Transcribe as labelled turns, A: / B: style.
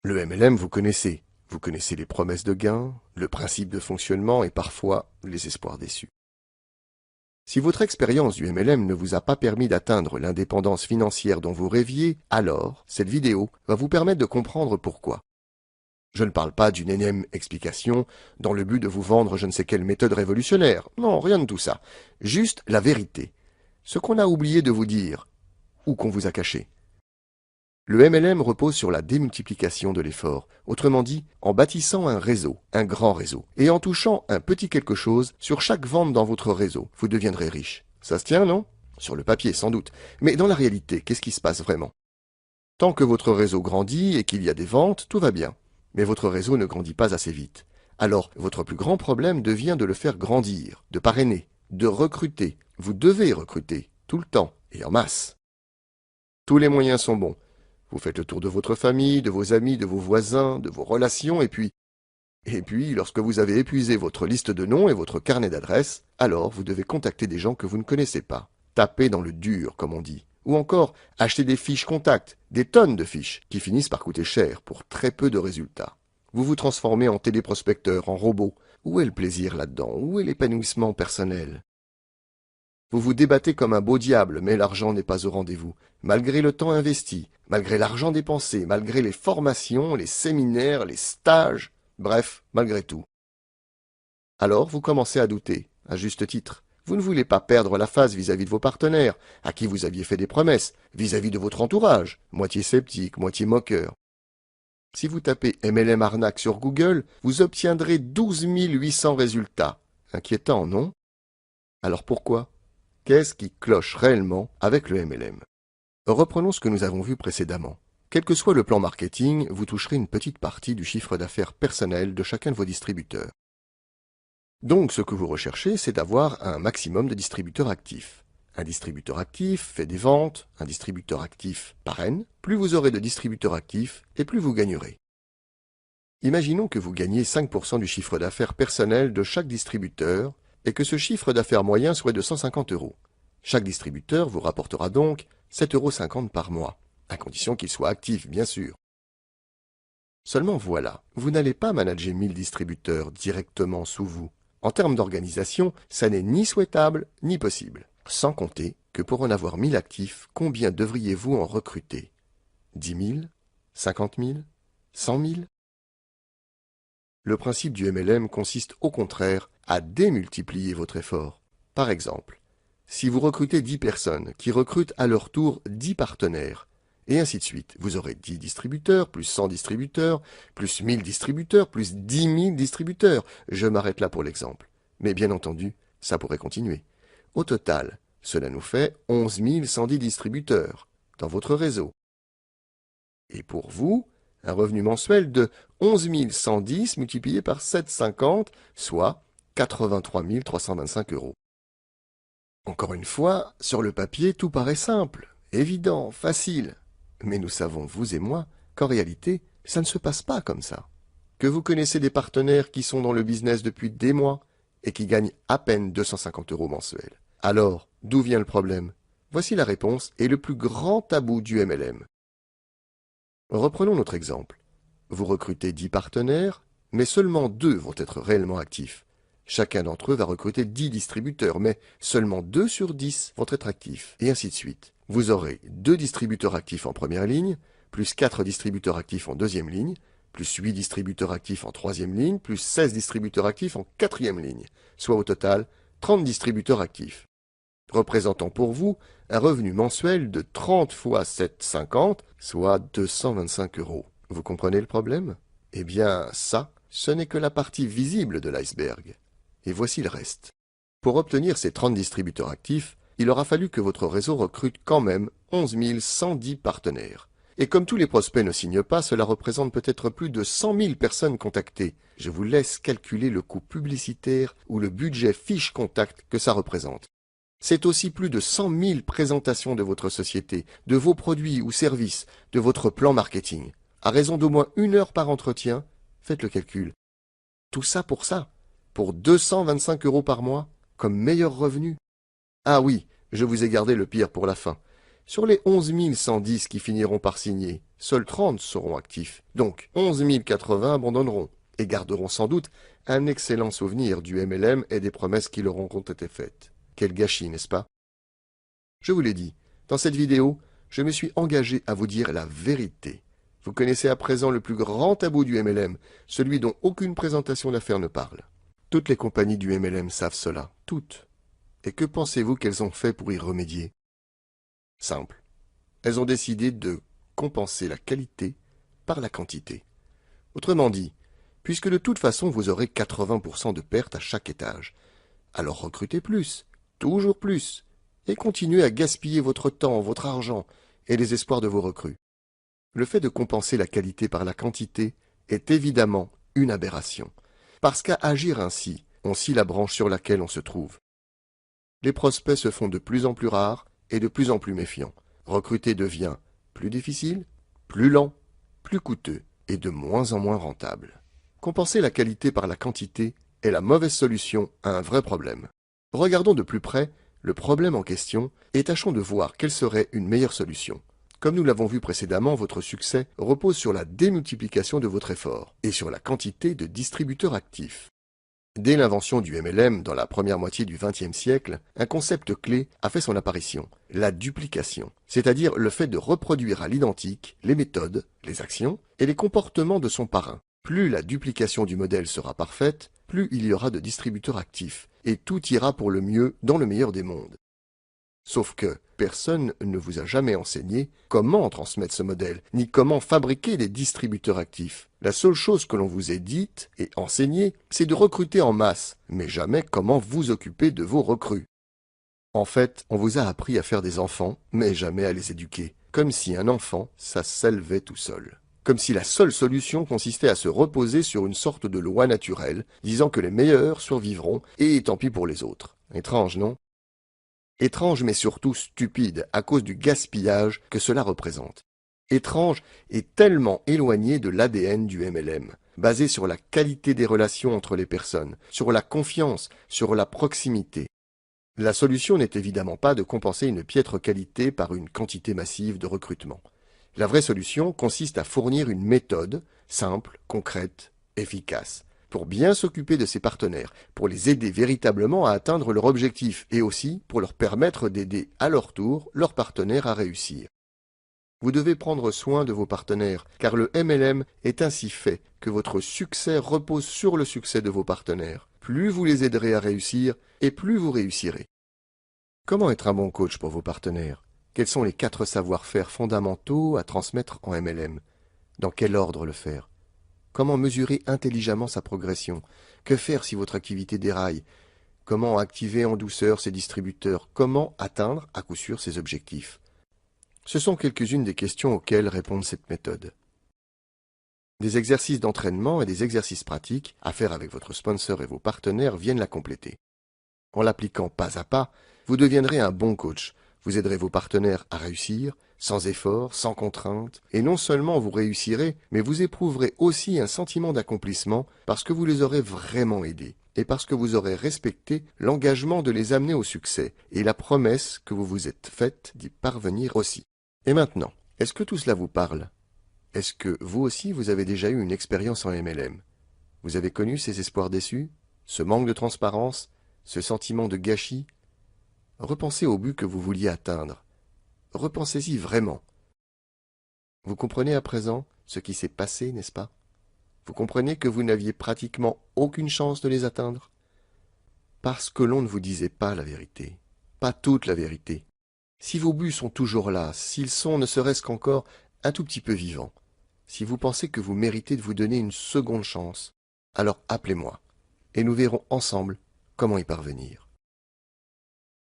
A: Le MLM, vous connaissez. Vous connaissez les promesses de gains, le principe de fonctionnement et parfois les espoirs déçus. Si votre expérience du MLM ne vous a pas permis d'atteindre l'indépendance financière dont vous rêviez, alors cette vidéo va vous permettre de comprendre pourquoi. Je ne parle pas d'une énième explication dans le but de vous vendre je ne sais quelle méthode révolutionnaire. Non, rien de tout ça. Juste la vérité. Ce qu'on a oublié de vous dire, ou qu'on vous a caché. Le MLM repose sur la démultiplication de l'effort, autrement dit, en bâtissant un réseau, un grand réseau, et en touchant un petit quelque chose sur chaque vente dans votre réseau, vous deviendrez riche. Ça se tient, non? Sur le papier, sans doute. Mais dans la réalité, qu'est-ce qui se passe vraiment? Tant que votre réseau grandit et qu'il y a des ventes, tout va bien. Mais votre réseau ne grandit pas assez vite. Alors, votre plus grand problème devient de le faire grandir, de parrainer, de recruter. Vous devez recruter, tout le temps, et en masse. Tous les moyens sont bons. Vous faites le tour de votre famille, de vos amis, de vos voisins, de vos relations, et puis, lorsque vous avez épuisé votre liste de noms et votre carnet d'adresses, alors vous devez contacter des gens que vous ne connaissez pas. Taper dans le dur, comme on dit. Ou encore, acheter des fiches contacts, des tonnes de fiches, qui finissent par coûter cher pour très peu de résultats. Vous vous transformez en téléprospecteur, en robot. Où est le plaisir là-dedans? Où est l'épanouissement personnel? Vous vous débattez comme un beau diable, mais l'argent n'est pas au rendez-vous. Malgré le temps investi, malgré l'argent dépensé, malgré les formations, les séminaires, les stages, bref, malgré tout. Alors vous commencez à douter, à juste titre. Vous ne voulez pas perdre la face vis-à-vis de vos partenaires, à qui vous aviez fait des promesses, vis-à-vis de votre entourage, moitié sceptique, moitié moqueur. Si vous tapez MLM arnaque sur Google, vous obtiendrez 12 800 résultats. Inquiétant, non? Alors pourquoi? Qu'est-ce qui cloche réellement avec le MLM? Reprenons ce que nous avons vu précédemment. Quel que soit le plan marketing, vous toucherez une petite partie du chiffre d'affaires personnel de chacun de vos distributeurs. Donc ce que vous recherchez, c'est d'avoir un maximum de distributeurs actifs. Un distributeur actif fait des ventes, un distributeur actif parraine. Plus vous aurez de distributeurs actifs, et plus vous gagnerez. Imaginons que vous gagnez 5% du chiffre d'affaires personnel de chaque distributeur, et que ce chiffre d'affaires moyen soit de 150 €. Chaque distributeur vous rapportera donc 7,50 € par mois, à condition qu'il soit actif, bien sûr. Seulement voilà, vous n'allez pas manager 1000 distributeurs directement sous vous. En termes d'organisation, ça n'est ni souhaitable ni possible. Sans compter que pour en avoir 1000 actifs, combien devriez-vous en recruter? 10 000? 50 000? 100 000? Le principe du MLM consiste au contraire à démultiplier votre effort. Par exemple, si vous recrutez 10 personnes qui recrutent à leur tour 10 partenaires, et ainsi de suite, vous aurez 10 distributeurs, plus 100 distributeurs, plus 1000 distributeurs, plus 10 000 distributeurs. Je m'arrête là pour l'exemple. Mais bien entendu, ça pourrait continuer. Au total, cela nous fait 11 110 distributeurs dans votre réseau. Et pour vous, un revenu mensuel de 11 110 multiplié par 7,50, soit 83 325 €. Encore une fois, sur le papier, tout paraît simple, évident, facile. Mais nous savons, vous et moi, qu'en réalité, ça ne se passe pas comme ça. Que vous connaissez des partenaires qui sont dans le business depuis des mois et qui gagnent à peine 250 € mensuels. Alors, d'où vient le problème? Voici la réponse et le plus grand tabou du MLM. Reprenons notre exemple. Vous recrutez 10 partenaires, mais seulement 2 vont être réellement actifs. Chacun d'entre eux va recruter 10 distributeurs, mais seulement 2 sur 10 vont être actifs, et ainsi de suite. Vous aurez 2 distributeurs actifs en première ligne, plus 4 distributeurs actifs en deuxième ligne, plus 8 distributeurs actifs en troisième ligne, plus 16 distributeurs actifs en quatrième ligne, soit au total 30 distributeurs actifs, représentant pour vous un revenu mensuel de 30 fois 7,50, soit 225 €. Vous comprenez le problème? Eh bien, ça, ce n'est que la partie visible de l'iceberg. Et voici le reste. Pour obtenir ces 30 distributeurs actifs, il aura fallu que votre réseau recrute quand même 11 110 partenaires. Et comme tous les prospects ne signent pas, cela représente peut-être plus de 100 000 personnes contactées. Je vous laisse calculer le coût publicitaire ou le budget fiche contact que ça représente. C'est aussi plus de 100 000 présentations de votre société, de vos produits ou services, de votre plan marketing. À raison d'au moins 1 heure par entretien, faites le calcul. Tout ça, pour 225 € par mois, comme meilleur revenu. Ah oui, je vous ai gardé le pire pour la fin. Sur les 11 110 qui finiront par signer, seuls 30 seront actifs. Donc 11 080 abandonneront et garderont sans doute un excellent souvenir du MLM et des promesses qui leur ont été faites. Quel gâchis, n'est-ce pas? Je vous l'ai dit, dans cette vidéo, je me suis engagé à vous dire la vérité. Vous connaissez à présent le plus grand tabou du MLM, celui dont aucune présentation d'affaires ne parle. Toutes les compagnies du MLM savent cela, toutes. Et que pensez-vous qu'elles ont fait pour y remédier? Simple. Elles ont décidé de compenser la qualité par la quantité. Autrement dit, puisque de toute façon vous aurez 80% de pertes à chaque étage, alors recrutez plus, toujours plus, et continuez à gaspiller votre temps, votre argent et les espoirs de vos recrues. Le fait de compenser la qualité par la quantité est évidemment une aberration, parce qu'à agir ainsi, on scie la branche sur laquelle on se trouve. Les prospects se font de plus en plus rares et de plus en plus méfiants. Recruter devient plus difficile, plus lent, plus coûteux et de moins en moins rentable. Compenser la qualité par la quantité est la mauvaise solution à un vrai problème. Regardons de plus près le problème en question et tâchons de voir quelle serait une meilleure solution. Comme nous l'avons vu précédemment, votre succès repose sur la démultiplication de votre effort et sur la quantité de distributeurs actifs. Dès l'invention du MLM dans la première moitié du XXe siècle, un concept clé a fait son apparition, la duplication, c'est-à-dire le fait de reproduire à l'identique les méthodes, les actions et les comportements de son parrain. Plus la duplication du modèle sera parfaite, plus il y aura de distributeurs actifs, et tout ira pour le mieux dans le meilleur des mondes. Sauf que personne ne vous a jamais enseigné comment transmettre ce modèle, ni comment fabriquer des distributeurs actifs. La seule chose que l'on vous ait dite et enseignée, c'est de recruter en masse, mais jamais comment vous occuper de vos recrues. En fait, on vous a appris à faire des enfants, mais jamais à les éduquer, comme si un enfant, ça s'élevait tout seul. Comme si la seule solution consistait à se reposer sur une sorte de loi naturelle, disant que les meilleurs survivront, et tant pis pour les autres. Étrange, non? Étrange mais surtout stupide à cause du gaspillage que cela représente. Étrange et tellement éloigné de l'ADN du MLM, basé sur la qualité des relations entre les personnes, sur la confiance, sur la proximité. La solution n'est évidemment pas de compenser une piètre qualité par une quantité massive de recrutement. La vraie solution consiste à fournir une méthode simple, concrète, efficace, pour bien s'occuper de ses partenaires, pour les aider véritablement à atteindre leur objectif et aussi pour leur permettre d'aider à leur tour leurs partenaires à réussir. Vous devez prendre soin de vos partenaires, car le MLM est ainsi fait que votre succès repose sur le succès de vos partenaires. Plus vous les aiderez à réussir, et plus vous réussirez. Comment être un bon coach pour vos partenaires? Quels sont les 4 savoir-faire fondamentaux à transmettre en MLM? Dans quel ordre le faire? Comment mesurer intelligemment sa progression? Que faire si votre activité déraille? Comment activer en douceur ses distributeurs? Comment atteindre à coup sûr ses objectifs? Ce sont quelques-unes des questions auxquelles répond cette méthode. Des exercices d'entraînement et des exercices pratiques à faire avec votre sponsor et vos partenaires viennent la compléter. En l'appliquant pas à pas, vous deviendrez un bon coach. Vous aiderez vos partenaires à réussir, sans effort, sans contrainte, et non seulement vous réussirez, mais vous éprouverez aussi un sentiment d'accomplissement parce que vous les aurez vraiment aidés, et parce que vous aurez respecté l'engagement de les amener au succès, et la promesse que vous vous êtes faite d'y parvenir aussi. Et maintenant, est-ce que tout cela vous parle? Est-ce que vous aussi vous avez déjà eu une expérience en MLM? Vous avez connu ces espoirs déçus, ce manque de transparence, ce sentiment de gâchis? Repensez au but que vous vouliez atteindre. Repensez-y vraiment. Vous comprenez à présent ce qui s'est passé, n'est-ce pas? Vous comprenez que vous n'aviez pratiquement aucune chance de les atteindre? Parce que l'on ne vous disait pas la vérité, pas toute la vérité. Si vos buts sont toujours là, s'ils sont ne serait-ce qu'encore un tout petit peu vivants, si vous pensez que vous méritez de vous donner une seconde chance, alors appelez-moi, et nous verrons ensemble comment y parvenir.